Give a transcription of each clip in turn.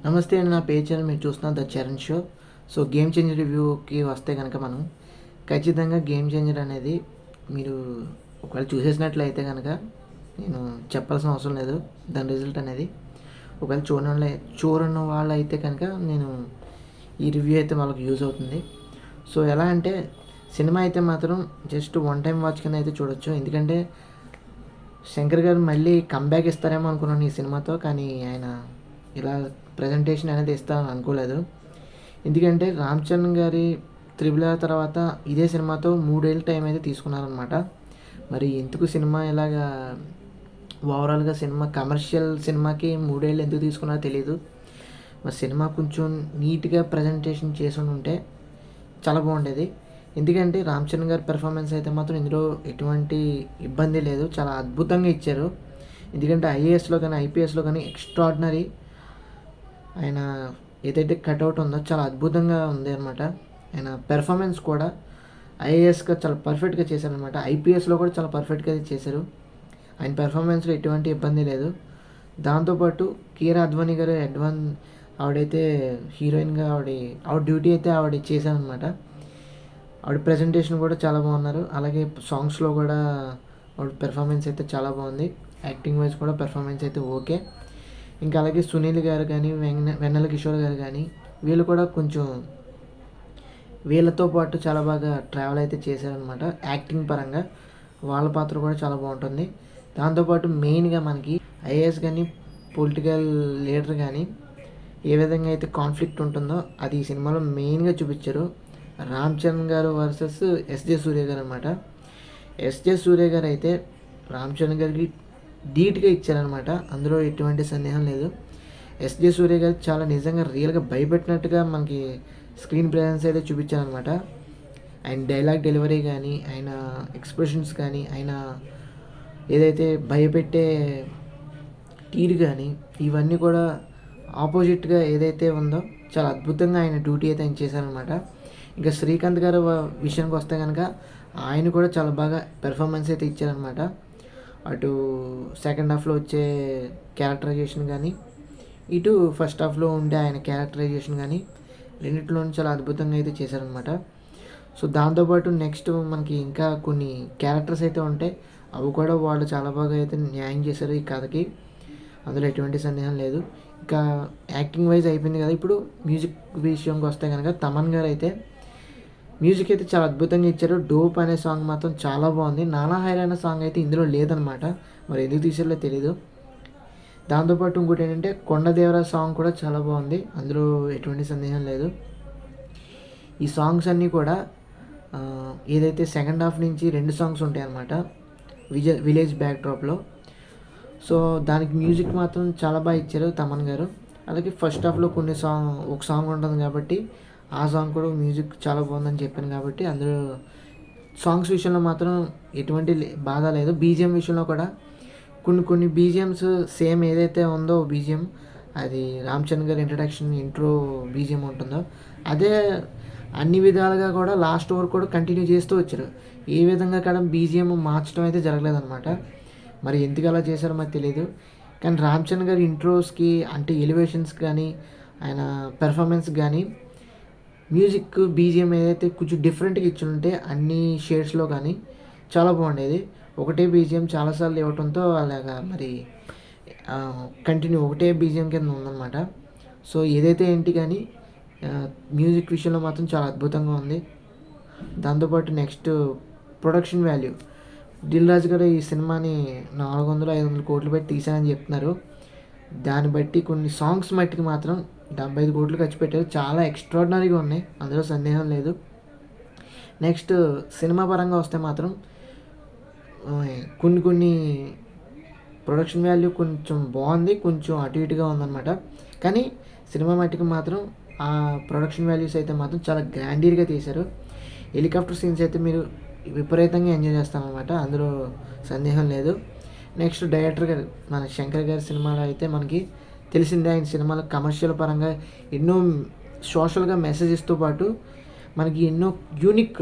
నమస్తే అండి. నా పేరు చరణ్. మీరు చూస్తున్నారు the Charan show. So game changer రివ్యూకి వస్తే కనుక మనం ఖచ్చితంగా గేమ్ చేంజర్ అనేది మీరు ఒకవేళ చూసేసినట్లయితే కనుక నేను చెప్పాల్సిన అవసరం లేదు దాని రిజల్ట్ అనేది. ఒకవేళ చూడని వాళ్ళు అయితే కనుక నేను ఈ రివ్యూ అయితే వాళ్ళకి యూజ్ అవుతుంది. సో ఎలా అంటే సినిమా అయితే మాత్రం జస్ట్ వన్ టైం వాచ్ కింద అయితే చూడొచ్చు. ఎందుకంటే శంకర్ గారు మళ్ళీ కంబ్యాక్ ఇస్తారేమో అనుకున్నాను ఈ సినిమాతో. కానీ ఆయన ఇలా ప్రజెంటేషన్ అనేది ఇస్తారని అనుకోలేదు. ఎందుకంటే రామ్ చరణ్ గారి త్రిబుల్ ఆర్ తర్వాత ఇదే సినిమాతో 3 ఏళ్ళ టైం అయితే తీసుకున్నారనమాట. మరి ఎందుకు సినిమా ఇలాగా ఓవరాల్గా సినిమా కమర్షియల్ సినిమాకి 3 ఏళ్ళు ఎందుకు తీసుకున్నారో తెలియదు. మరి సినిమా కొంచెం నీట్గా ప్రజెంటేషన్ చేసి ఉంటే చాలా బాగుండేది. ఎందుకంటే రామ్ చరణ్ గారి పెర్ఫార్మెన్స్ అయితే మాత్రం ఇందులో ఎటువంటి ఇబ్బంది లేదు, చాలా అద్భుతంగా ఇచ్చారు. ఎందుకంటే ఐఏఎస్లో కానీ ఐపీఎస్లో కానీ ఎక్స్ట్రాడినరీ ఆయన ఏదైతే కట్అవుట్ ఉందో చాలా అద్భుతంగా ఉంది అనమాట. ఆయన పెర్ఫార్మెన్స్ కూడా ఐఏఎస్గా చాలా పర్ఫెక్ట్గా చేశారనమాట. ఐపీఎస్లో కూడా చాలా పర్ఫెక్ట్గా చేశారు. ఆయన పెర్ఫార్మెన్స్లో ఎటువంటి ఇబ్బంది లేదు. దాంతోపాటు కీరా అద్వానీ గారు ఆవిడైతే హీరోయిన్గా ఆవిడ డ్యూటీ అయితే ఆవిడ చేశారనమాట. ఆవిడ ప్రజెంటేషన్ కూడా చాలా బాగున్నారు. అలాగే సాంగ్స్లో కూడా ఆవిడ పెర్ఫార్మెన్స్ అయితే చాలా బాగుంది. యాక్టింగ్ వైజ్ కూడా పెర్ఫార్మెన్స్ అయితే ఓకే. ఇంకా అలాగే సునీల్ గారు కానీ వెన్నెల కిషోర్ గారు కానీ వీళ్ళు కూడా కొంచెం వీళ్ళతో పాటు చాలా బాగా ట్రావెల్ అయితే చేశారనమాట. యాక్టింగ్ పరంగా వాళ్ళ పాత్ర కూడా చాలా బాగుంటుంది. దాంతోపాటు మెయిన్గా మనకి ఐఏఎస్ కానీ పొలిటికల్ లీడర్ కానీ ఏ విధంగా అయితే కాన్ఫ్లిక్ట్ ఉంటుందో అది ఈ సినిమాలో మెయిన్గా చూపించారు. రామ్ చరణ్ గారు వర్సెస్ ఎస్జే సూర్య గారు అనమాట. ఎస్జే సూర్య గారు అయితే రామ్ చరణ్ గారికి ధీటుగా ఇచ్చారనమాట. అందులో ఎటువంటి సందేహం లేదు. ఎస్జే సూర్య గారు చాలా నిజంగా రియల్గా భయపెట్టినట్టుగా మనకి స్క్రీన్ ప్రెజెన్స్ అయితే చూపించారనమాట. ఆయన డైలాగ్ డెలివరీ కానీ ఆయన ఎక్స్ప్రెషన్స్ కానీ ఆయన ఏదైతే భయపెట్టే తీరు కానీ ఇవన్నీ కూడా ఆపోజిట్గా ఏదైతే ఉందో చాలా అద్భుతంగా ఆయన డ్యూటీ అయితే ఆయన చేశారనమాట. ఇంకా శ్రీకాంత్ గారు విషయానికి వస్తే కనుక ఆయన కూడా చాలా బాగా పెర్ఫార్మెన్స్ అయితే ఇచ్చారనమాట. అటు సెకండ్ హాఫ్లో వచ్చే క్యారెక్టరైజేషన్ కానీ ఇటు ఫస్ట్ హాఫ్లో ఉండే ఆయన క్యారెక్టరైజేషన్ కానీ రెండింటిలోనూ చాలా అద్భుతంగా అయితే చేశారనమాట. సో దాంతోపాటు నెక్స్ట్ మనకి ఇంకా కొన్ని క్యారెక్టర్స్ అయితే ఉంటాయి. అవి కూడా వాళ్ళు చాలా బాగా అయితే న్యాయం చేశారు ఈ కథకి. అందులో ఎటువంటి సందేహం లేదు. ఇంకా యాక్టింగ్ వైజ్ అయిపోయింది కదా. ఇప్పుడు మ్యూజిక్ విషయంకి వస్తే కనుక తమన్ గారు అయితే మ్యూజిక్ అయితే చాలా అద్భుతంగా ఇచ్చారు. డోప్ అనే సాంగ్ మాత్రం చాలా బాగుంది. నానా హైరాణ సాంగ్ అయితే ఇందులో లేదనమాట. మరి ఎందుకు తీసారో తెలీదు. దాంతోపాటు ఇంకోటి ఏంటంటే కొండదేవర సాంగ్ కూడా చాలా బాగుంది. అందులో ఎటువంటి సందేహం లేదు. ఈ సాంగ్స్ అన్నీ కూడా ఏదైతే సెకండ్ హాఫ్ నుంచి 2 సాంగ్స్ ఉంటాయి అన్నమాట విలేజ్ బ్యాక్ డ్రాప్లో. సో దానికి మ్యూజిక్ మాత్రం చాలా బాగా ఇచ్చారు తమన్ గారు. అలాగే ఫస్ట్ హాఫ్లో ఒక సాంగ్ ఉంటుంది కాబట్టి ఆ సాంగ్ కూడా మ్యూజిక్ చాలా బాగుందని చెప్పాను కాబట్టి అందులో సాంగ్స్ విషయంలో మాత్రం ఎటువంటి బాధ లేదు. బీజిఎం విషయంలో కూడా కొన్ని బీజిఎమ్స్ సేమ్ ఏదైతే ఉందో బీజిఎం అది రామ్ చరణ్ గారి ఇంట్రో బీజిఎం ఉంటుందో అదే అన్ని విధాలుగా కూడా లాస్ట్ వరకు కూడా కంటిన్యూ చేస్తూ వచ్చారు. ఏ విధంగా కూడా బీజిఎం మార్చడం అయితే జరగలేదన్నమాట. మరి ఎందుకు అలా చేశారో మాకు తెలియదు. కానీ రామ్ చరణ్ గారి ఇంట్రోస్కి అంటే ఎలివేషన్స్ కానీ ఆయన పెర్ఫార్మెన్స్ కానీ మ్యూజిక్ బీజిఎం ఏదైతే కొంచెం డిఫరెంట్గా ఇచ్చి ఉంటే అన్ని షేడ్స్లో కానీ చాలా బాగుండేది. ఒకటే బీజిఎం చాలాసార్లు ఇవ్వడంతో అలాగా మరి కంటిన్యూ ఒకటే బీజిఎం కింద ఉందన్నమాట. సో ఏదైతే ఏంటి కానీ మ్యూజిక్ విషయంలో మాత్రం చాలా అద్భుతంగా ఉంది. దాంతోపాటు next production value Dil Raju గారు ఈ సినిమాని 400-500 కోట్లు పెట్టి తీశారని చెప్తున్నారు. దాన్ని బట్టి కొన్ని సాంగ్స్ మట్టికి మాత్రం 75 కోట్లు ఖర్చు పెట్టారు. చాలా ఎక్స్ట్రాడినరీగా ఉన్నాయి, అందులో సందేహం లేదు. నెక్స్ట్ సినిమా పరంగా వస్తే మాత్రం కొన్ని ప్రొడక్షన్ వాల్యూ కొంచెం బాగుంది, కొంచెం అటు ఇటుగా ఉందన్నమాట. కానీ సినిమా మట్టికి మాత్రం ఆ ప్రొడక్షన్ వాల్యూస్ అయితే మాత్రం చాలా గ్రాండీర్గా తీశారు. హెలికాప్టర్ సీన్స్ అయితే మీరు విపరీతంగా ఎంజాయ్ చేస్తామన్నమాట, అందులో సందేహం లేదు. నెక్స్ట్ డైరెక్టర్ గారు మన శంకర్ గారి సినిమాలో అయితే మనకి తెలిసిందే. ఆయన సినిమాలో కమర్షియల్ పరంగా ఎన్నో సోషల్గా మెసేజెస్తో పాటు మనకి ఎన్నో యూనిక్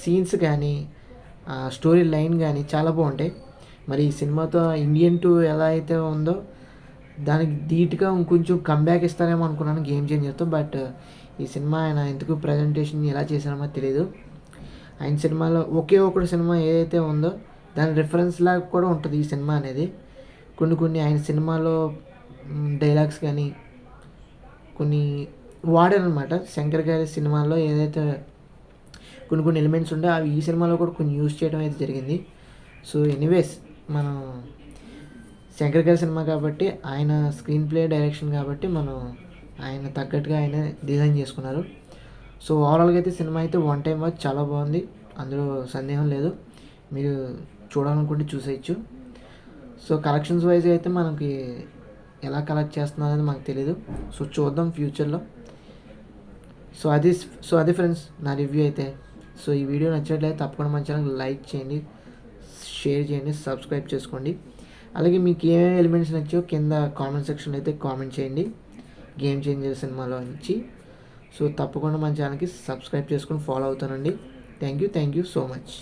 సీన్స్ కానీ స్టోరీ లైన్ కానీ చాలా బాగుంటాయి. మరి ఈ సినిమాతో ఇండియన్ 2 ఎలా అయితే ఉందో దానికి ధీటుగా ఇంకొంచెం కంబ్యాక్ ఇస్తారేమో అనుకున్నాను గేమ్ చేంజర్తో. బట్ ఈ సినిమా ఆయన ఎందుకు ప్రజెంటేషన్ ఎలా చేశారో తెలియదు. ఆయన సినిమాలో ఒకే ఒకటి సినిమా ఏదైతే ఉందో దాని రిఫరెన్స్ లాగా కూడా ఉంటుంది ఈ సినిమా అనేది. కొన్ని ఆయన సినిమాలో డైలాగ్స్ కానీ కొన్ని వాడారనమాట. శంకర్ గారి సినిమాల్లో ఏదైతే కొన్ని ఎలిమెంట్స్ ఉంటే అవి ఈ సినిమాలో కూడా కొన్ని యూజ్ చేయడం అయితే జరిగింది. సో ఎనీవేస్, మనం శంకర్ గారి సినిమా కాబట్టి ఆయన స్క్రీన్ ప్లే డైరెక్షన్ కాబట్టి మనం ఆయన తగ్గట్టుగా ఆయన డిజైన్ చేసుకున్నారు. సో ఓవరాల్గా అయితే సినిమా అయితే వన్ టైం వాచ్ చాలా బాగుంది, అందులో సందేహం లేదు. మీరు చూడాలనుకుంటే చూసేయచ్చు. సో కలెక్షన్స్ వైజ్ అయితే మనకి ఎలా కలెక్ట్ చేస్తున్నారు అనేది మనకు తెలియదు. సో చూద్దాం ఫ్యూచర్లో. సో అది ఫ్రెండ్స్ నా రివ్యూ అయితే. సో ఈ వీడియో నచ్చినట్లయితే తప్పకుండా మన ఛానల్ లైక్ చేయండి, షేర్ చేయండి, సబ్స్క్రైబ్ చేసుకోండి. అలాగే మీకు ఏమేమి ఎలిమెంట్స్ నచ్చో కింద కామెంట్ సెక్షన్లో అయితే కామెంట్ చేయండి గేమ్ చేంజర్ సినిమాలో నుంచి. సో తప్పకుండా మన ఛానల్కి సబ్స్క్రైబ్ చేసుకొని ఫాలో అవుతానండి. Thank you so much.